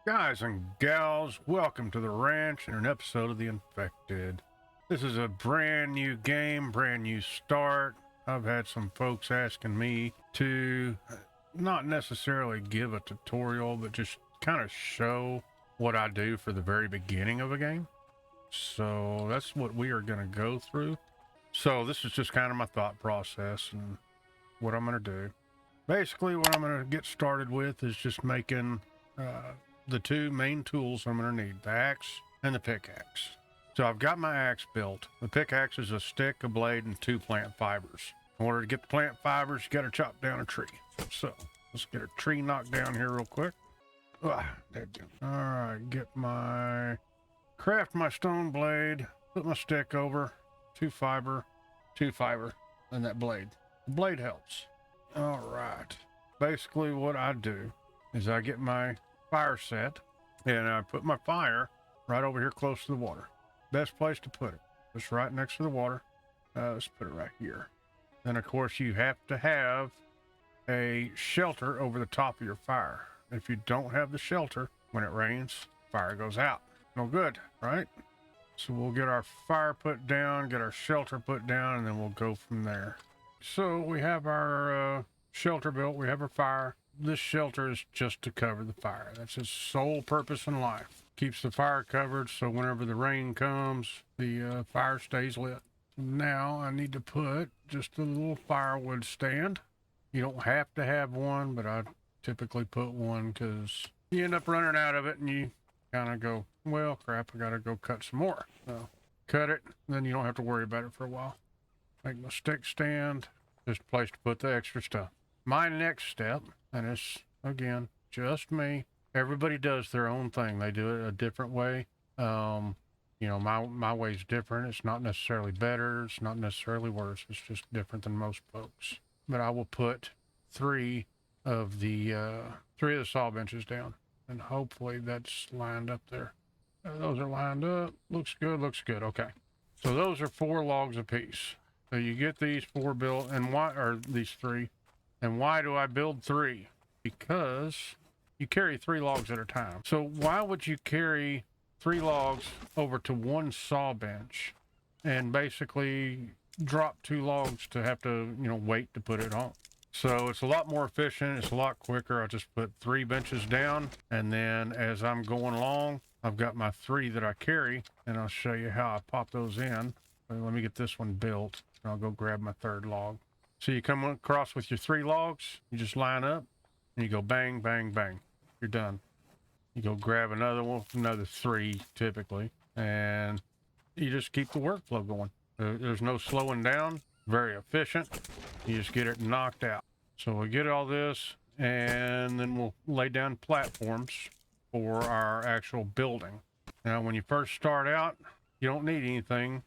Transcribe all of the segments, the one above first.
Guys and gals, welcome to the ranch and an episode of The Infected. This is a brand new game, brand new start. I've had some folks asking me to not necessarily give a tutorial, but just kind of show what I do for the very beginning of a game. So that's what we are going to go through. So this is just kind of my thought process and what I'm going to do. Basically, what I'm going to get started with is just making the two main tools I'm going to need, the axe and the pickaxe. So I've got my axe built. The pickaxe is a stick, a blade, and 2 plant fibers. In order to get the plant fibers, you got to chop down a tree. So let's get a tree knocked down here real quick. There we go. All right, craft my stone blade, put my stick over, 2 fiber, and that blade. The blade helps. All right. Basically what I do is I get my fire set and I put my fire right over here close to the water. Best place to put it, just right next to the water. Let's put it right here. Then of course you have to have a shelter over the top of your fire. If you don't have the shelter, when it rains, fire goes out. No good, right? So we'll get our fire put down, get our shelter put down, and then we'll go from there. So we have our shelter built, we have our fire. This shelter is just to cover the fire. That's its sole purpose in life. Keeps the fire covered so whenever the rain comes, the fire stays lit. Now I need to put just a little firewood stand. You don't have to have one, but I typically put one because you end up running out of it and you kind of go, well, crap, I got to go cut some more. So cut it, then you don't have to worry about it for a while. Make my stick stand, just a place to put the extra stuff. My next step, and it's, again, just me. Everybody does their own thing. They do it a different way. My way's different. It's not necessarily better. It's not necessarily worse. It's just different than most folks. But I will put 3 of the saw benches down, and hopefully that's lined up there. Those are lined up. Looks good. Okay. So those are 4 logs apiece. So you get these 4 built, and these 3. And why do I build 3? Because you carry 3 logs at a time. So why would you carry 3 logs over to one saw bench and basically drop 2 logs to have to, wait to put it on? So it's a lot more efficient. It's a lot quicker. I just put 3 benches down, and then as I'm going along, I've got my 3 that I carry, and I'll show you how I pop those in. Let me get this one built, and I'll go grab my 3rd log. So you come across with your 3 logs, you just line up, and you go bang, bang, bang. You're done. You go grab another one, another 3 typically, and you just keep the workflow going. There's no slowing down, very efficient. You just get it knocked out. So we get all this, and then we'll lay down platforms for our actual building. Now, when you first start out, you don't need anything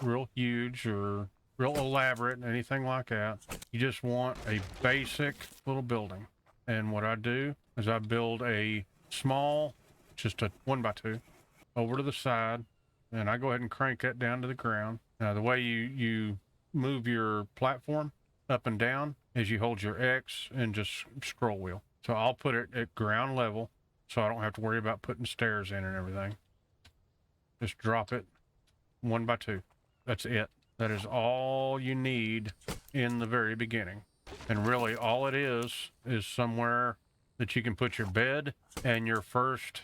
real huge or real elaborate, anything like that. You just want a basic little building. And what I do is I build a small, just a 1x2 over to the side, and I go ahead and crank that down to the ground. Now the way you move your platform up and down is you hold your X and just scroll wheel. So I'll put it at ground level so I don't have to worry about putting stairs in and everything. Just drop it 1x2. That's it. That is all you need in the very beginning. And really all it is somewhere that you can put your bed and your first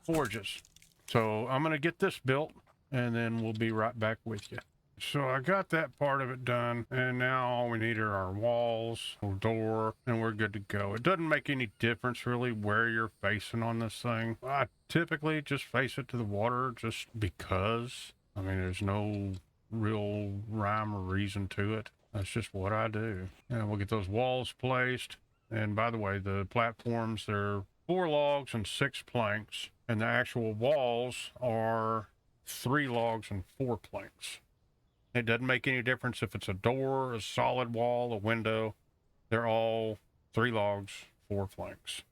forges. So I'm going to get this built, and then we'll be right back with you. So I got that part of it done, and now all we need are our walls, a door, and we're good to go. It doesn't make any difference really where you're facing on this thing. I typically just face it to the water just because. I mean, there's no real rhyme or reason to it. That's just what I do. And we'll get those walls placed. And by the way, the platforms, they're 4 logs and 6 planks, and the actual walls are 3 logs and 4 planks. It doesn't make any difference if it's a door, a solid wall, a window. They're all 3 logs, 4 planks.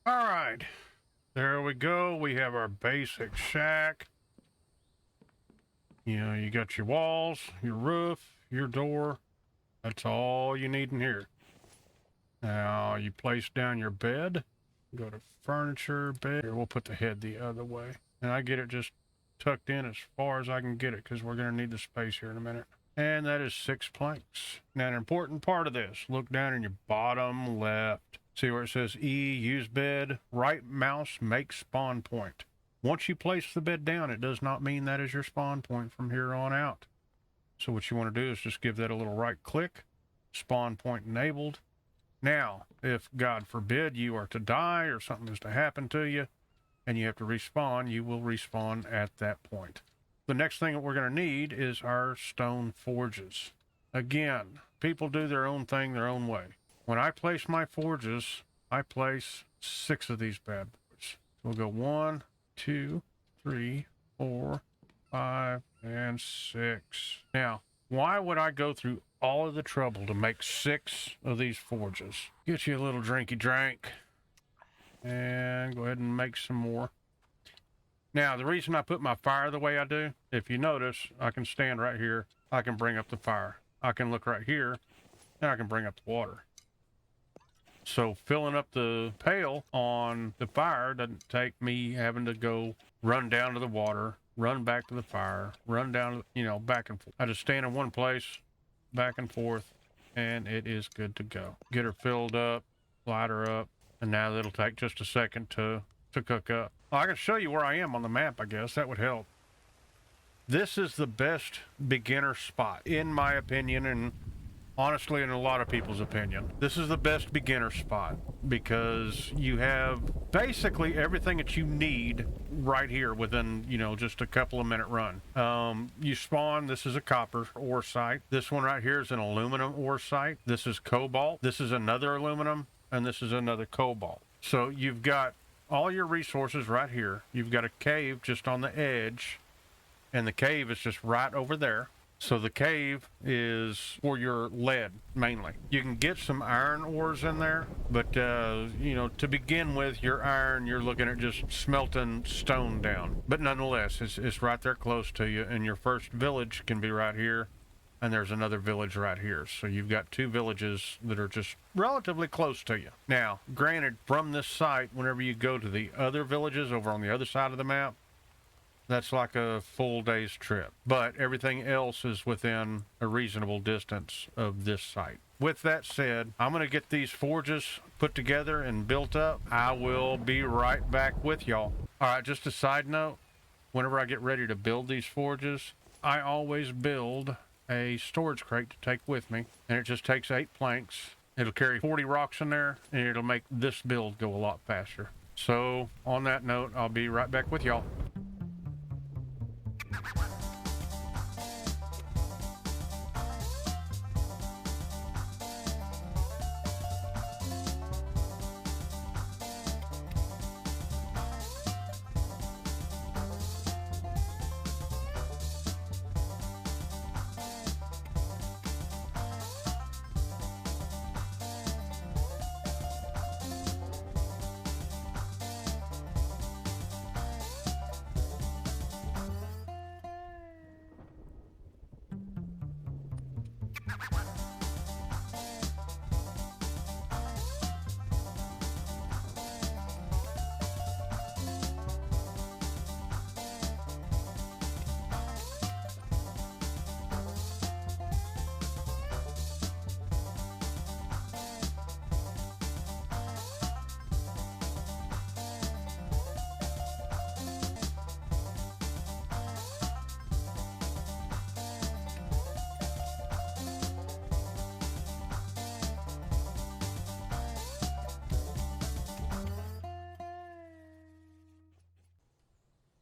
All right, there we go. We have our basic shack. You know, you got your walls, your roof, your door. That's all you need in here. Now you place down your bed. Go to furniture, bed. Here, we'll put the head the other way. And I get it just tucked in as far as I can get it because we're going to need the space here in a minute. And that is 6 planks. Now, an important part of this, look down in your bottom left. See where it says E, use bed, right mouse, make spawn point. Once you place the bed down, it does not mean that is your spawn point from here on out. So what you want to do is just give that a little right click, spawn point enabled. Now, if God forbid you are to die or something is to happen to you and you have to respawn, you will respawn at that point. The next thing that we're going to need is our stone forges. Again, people do their own thing their own way. When I place my forges, I place 6 of these bad boys. So we'll go 1, 2, 3, 4, 5, and 6. Now, why would I go through all of the trouble to make 6 of these forges? Get you a little drinky drink and go ahead and make some more. Now, the reason I put my fire the way I do, if you notice, I can stand right here. I can bring up the fire. I can look right here, and I can bring up the water. So filling up the pail on the fire doesn't take me having to go run down to the water, run back to the fire, run down, you know, back and forth. I just stand in one place, back and forth, and it is good to go. Get her filled up, light her up, and now it'll take just a second to cook up. Well, I can show you where I am on the map, I guess. That would help. This is the best beginner spot, in my opinion, and honestly, in a lot of people's opinion. This is the best beginner spot because you have basically everything that you need right here within, you know, just a couple of minute run. You spawn, this is a copper ore site. This one right here is an aluminum ore site. This is cobalt. This is another aluminum, and this is another cobalt. So you've got all your resources right here. You've got a cave just on the edge, and the cave is just right over there. So the cave is for your lead, mainly. You can get some iron ores in there, but, you know, to begin with, your iron, you're looking at just smelting stone down. But nonetheless, it's right there close to you, and your first village can be right here, and there's another village right here. So you've got 2 villages that are just relatively close to you. Now, granted, from this site, whenever you go to the other villages over on the other side of the map, that's like a full day's trip. But everything else is within a reasonable distance of this site. With that said, I'm going to get these forges put together and built up. I will be right back with y'all. All right, just a side note. Whenever I get ready to build these forges, I always build a storage crate to take with me, and it just takes 8 planks. It'll carry 40 rocks in there, and it'll make this build go a lot faster. So on that note, I'll be right back with y'all.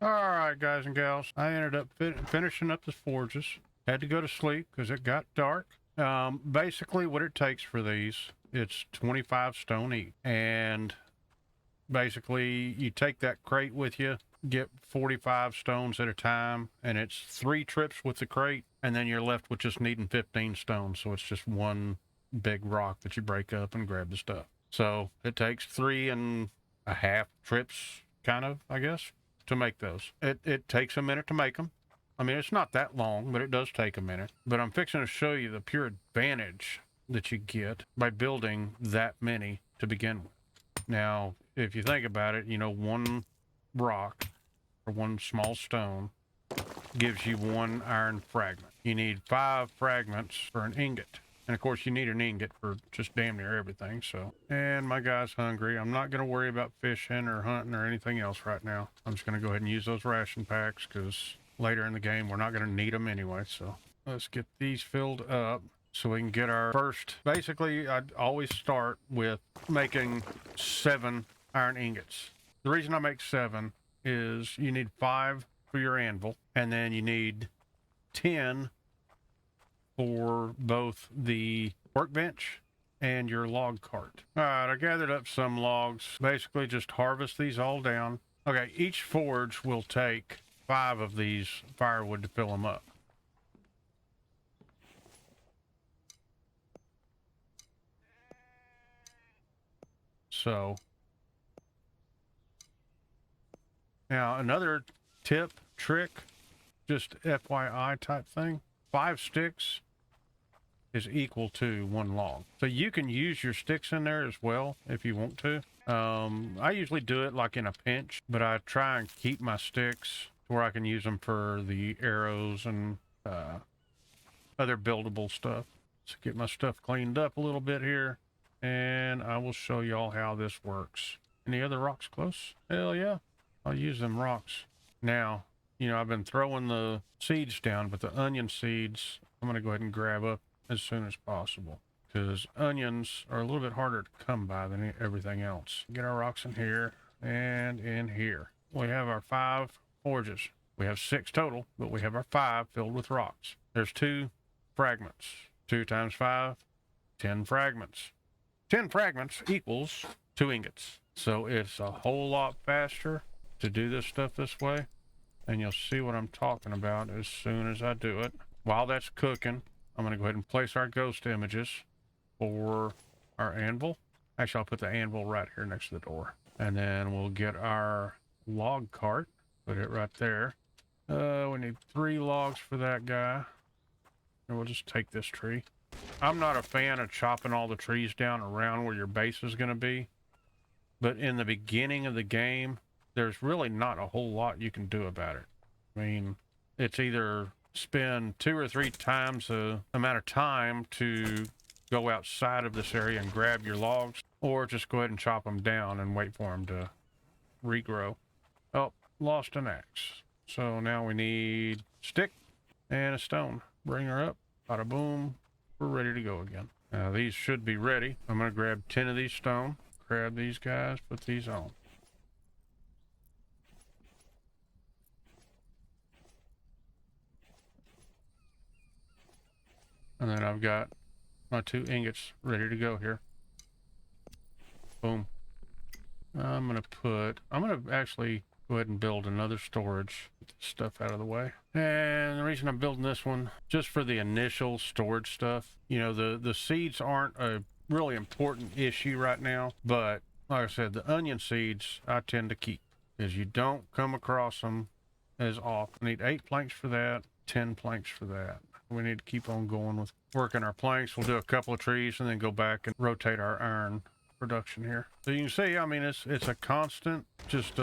All right, guys and gals, I ended up finishing up the forges. Had to go to sleep because it got dark. Basically, what it takes for these, it's 25 stone each. And basically, you take that crate with you, get 45 stones at a time, and it's 3 trips with the crate, and then you're left with just needing 15 stones. So it's just one big rock that you break up and grab the stuff. So it takes 3 and a half trips, kind of, I guess, to make those. It takes a minute to make them. I mean, it's not that long, but it does take a minute. But I'm fixing to show you the pure advantage that you get by building that many to begin with. Now, if you think about it, you know, one rock or one small stone gives you one iron fragment. You need 5 fragments for an ingot. And of course, you need an ingot for just damn near everything. So, and my guy's hungry. I'm not going to worry about fishing or hunting or anything else right now. I'm just going to go ahead and use those ration packs because later in the game, we're not going to need them anyway. So let's get these filled up so we can get our first. Basically, I'd always start with making 7 iron ingots. The reason I make 7 is you need 5 for your anvil, and then you need 10 for both the workbench and your log cart. All right, I gathered up some logs. Basically, just harvest these all down. Okay, each forge will take 5 of these firewood to fill them up. So, now another tip, trick, just FYI type thing, 5 sticks is equal to 1 log. So you can use your sticks in there as well if you want to. I usually do it like in a pinch, but I try and keep my sticks where I can use them for the arrows and other buildable stuff. So get my stuff cleaned up a little bit here, and I will show y'all how this works. Any other rocks close? Hell yeah, I'll use them rocks. Now, you know, I've been throwing the seeds down, but the onion seeds, I'm going to go ahead and grab up as soon as possible because onions are a little bit harder to come by than everything else. Get our rocks in here and in here. We have our 5 forges. We have 6 total, but we have our 5 filled with rocks. There's 2 fragments. 2 times 5, 10 fragments. 10 fragments equals 2 ingots. So it's a whole lot faster to do this stuff this way. And you'll see what I'm talking about as soon as I do it. While that's cooking, I'm going to go ahead and place our ghost images for our anvil. Actually, I'll put the anvil right here next to the door. And then we'll get our log cart. Put it right there. We need 3 logs for that guy. And we'll just take this tree. I'm not a fan of chopping all the trees down around where your base is going to be. But in the beginning of the game, there's really not a whole lot you can do about it. I mean, it's either spend 2 or 3 times the amount of time to go outside of this area and grab your logs, or just go ahead and chop them down and wait for them to regrow. Oh, lost an axe. So now we need stick and a stone. Bring her up. Bada boom. We're ready to go again. Now these should be ready. I'm going to grab 10 of these stone. Grab these guys. Put these on. And then I've got my 2 ingots ready to go here. Boom. I'm going to actually go ahead and build another storage. Get this stuff out of the way. And the reason I'm building this one, just for the initial storage stuff. You know, the seeds aren't a really important issue right now, but like I said, the onion seeds I tend to keep because you don't come across them as often. I need 8 planks for that, 10 planks for that. We need to keep on going with working our planks. We'll do a couple of trees and then go back and rotate our iron production here. So you can see, I mean, it's a constant, just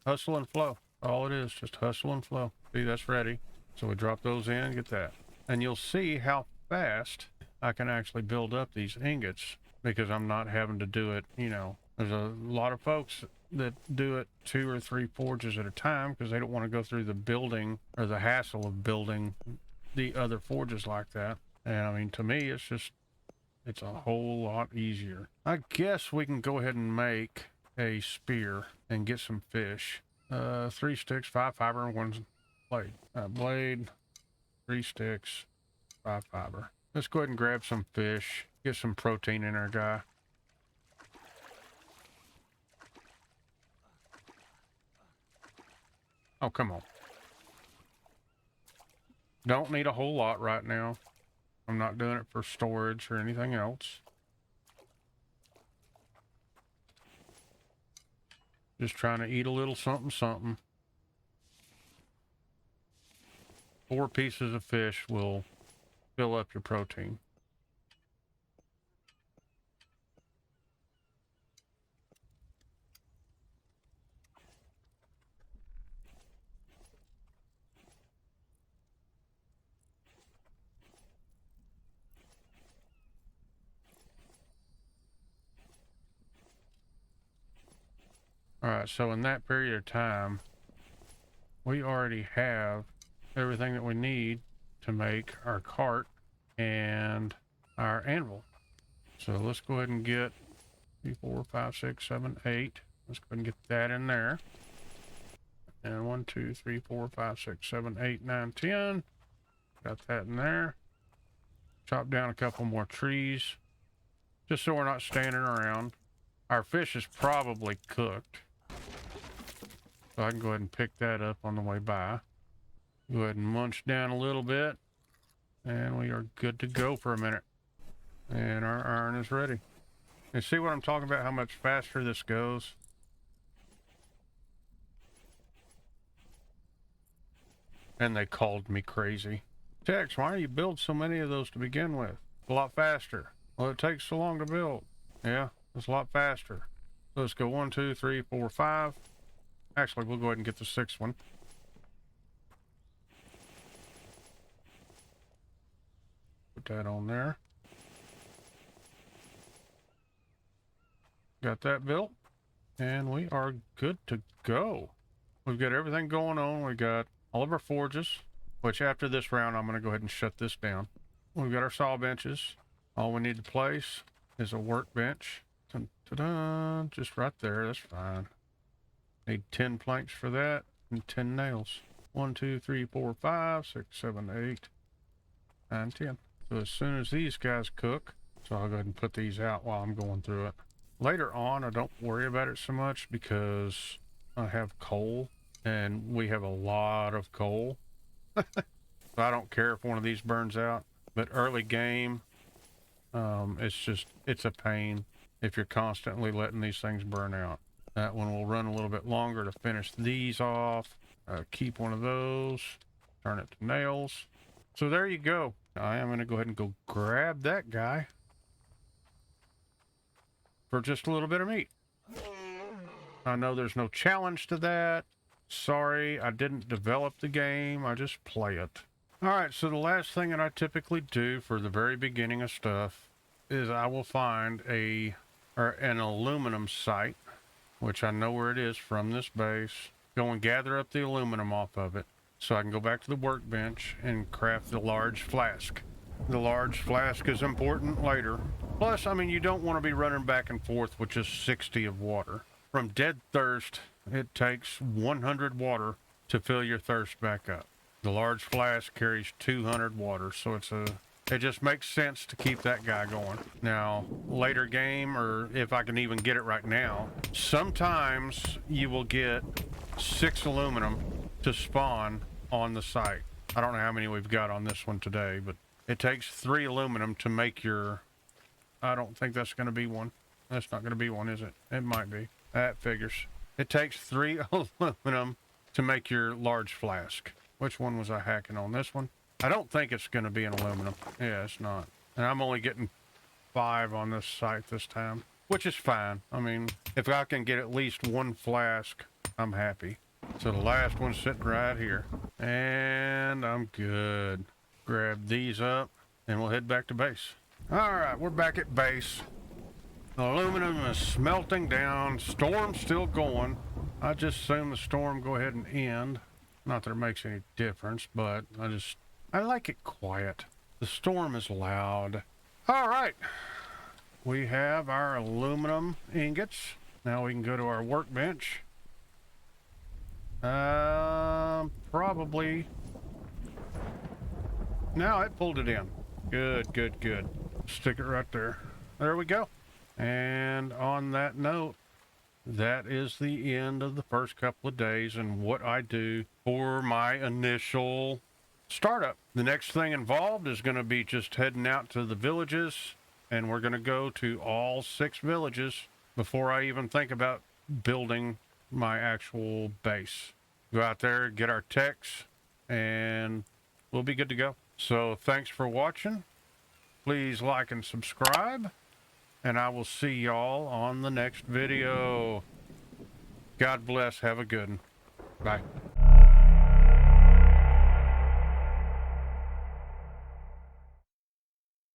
hustle and flow. All it is, just hustle and flow. See, that's ready. So we drop those in, get that. And you'll see how fast I can actually build up these ingots because I'm not having to do it, you know. There's a lot of folks that do it 2 or 3 forges at a time because they don't want to go through the building or the hassle of building the other forges like that. And I mean, to me, it's a whole lot easier. I guess we can go ahead and make a spear and get some fish. 3 sticks, 5 fiber, and 1 blade. Blade, 3 sticks, 5 fiber. Let's go ahead and grab some fish, get some protein in our guy. Oh, come on. Don't need a whole lot right now. I'm not doing it for storage or anything else. Just trying to eat a little something, something. 4 pieces of fish will fill up your protein. All right, so in that period of time, we already have everything that we need to make our cart and our anvil. So let's go ahead and get 3, 4, 5, 6, 7, 8. Let's go ahead and get that in there. And 1, 2, 3, 4, 5, 6, 7, 8, 9, 10. Got that in there. Chop down a couple more trees, just so we're not standing around. Our fish is probably cooked, so I can go ahead and pick that up on the way by. Go ahead and munch down a little bit, and we are good to go for a minute. And our iron is ready. You see what I'm talking about, how much faster this goes? And they called me crazy. Tex, why do you build so many of those to begin with? A lot faster. Well, it takes so long to build. Yeah, it's a lot faster. So let's go 1, 2, 3, 4, 5. Actually, we'll go ahead and get the 6th one. Put that on there. Got that built. And we are good to go. We've got everything going on. We got all of our forges, which after this round, I'm going to go ahead and shut this down. We've got our saw benches. All we need to place is a workbench. Dun, dun, dun, just right there. That's fine. Need 10 planks for that and 10 nails. 1, 2, 3, 4, 5, 6, 7, 8, 9, 10. So as soon as these guys cook, so I'll go ahead and put these out while I'm going through it. Later on, I don't worry about it so much because I have coal, and we have a lot of coal. So I don't care if one of these burns out. But early game, it's a pain if you're constantly letting these things burn out. That one will run a little bit longer to finish these off. Keep one of those, turn it to nails. So there you go. I am going to go ahead and go grab that guy for just a little bit of meat. I know there's no challenge to that. Sorry, I didn't develop the game. I just play it. All right, so the last thing that I typically do for the very beginning of stuff is I will find an aluminum site, which I know where it is from this base. Go and gather up the aluminum off of it so I can go back to the workbench and craft the large flask. The large flask is important later. Plus, I mean, you don't want to be running back and forth with just 60 of water. From dead thirst, it takes 100 water to fill your thirst back up. The large flask carries 200 water, so it just makes sense to keep that guy going. Now, later game, or if I can even get it right now, sometimes you will get 6 aluminum to spawn on the site. I don't know how many we've got on this one today, but it takes 3 aluminum to make your... I don't think that's going to be one. That's not going to be one, is it? It might be. That figures. It takes 3 aluminum to make your large flask. Which one was I hacking on? This one? I don't think it's going to be an aluminum. Yeah, it's not. And I'm only getting 5 on this site this time, which is fine. I mean, if I can get at least 1 flask, I'm happy. So the last one's sitting right here. And I'm good. Grab these up and we'll head back to base. All right, we're back at base. Aluminum is smelting down. Storm's still going. I just assume the storm go ahead and end. Not that it makes any difference, but I like it quiet. The storm is loud. All right. We have our aluminum ingots. Now we can go to our workbench. Probably. No, it pulled it in. Good, good, good. Stick it right there. There we go. And on that note, that is the end of the first couple of days and what I do for my initial startup. The next thing involved is going to be just heading out to the villages, and we're going to go to all 6 villages before I even think about building my actual base. Go out there, get our techs, and we'll be good to go. So thanks for watching. Please like and subscribe, and I will see y'all on the next video. God bless. Have a good one. Bye.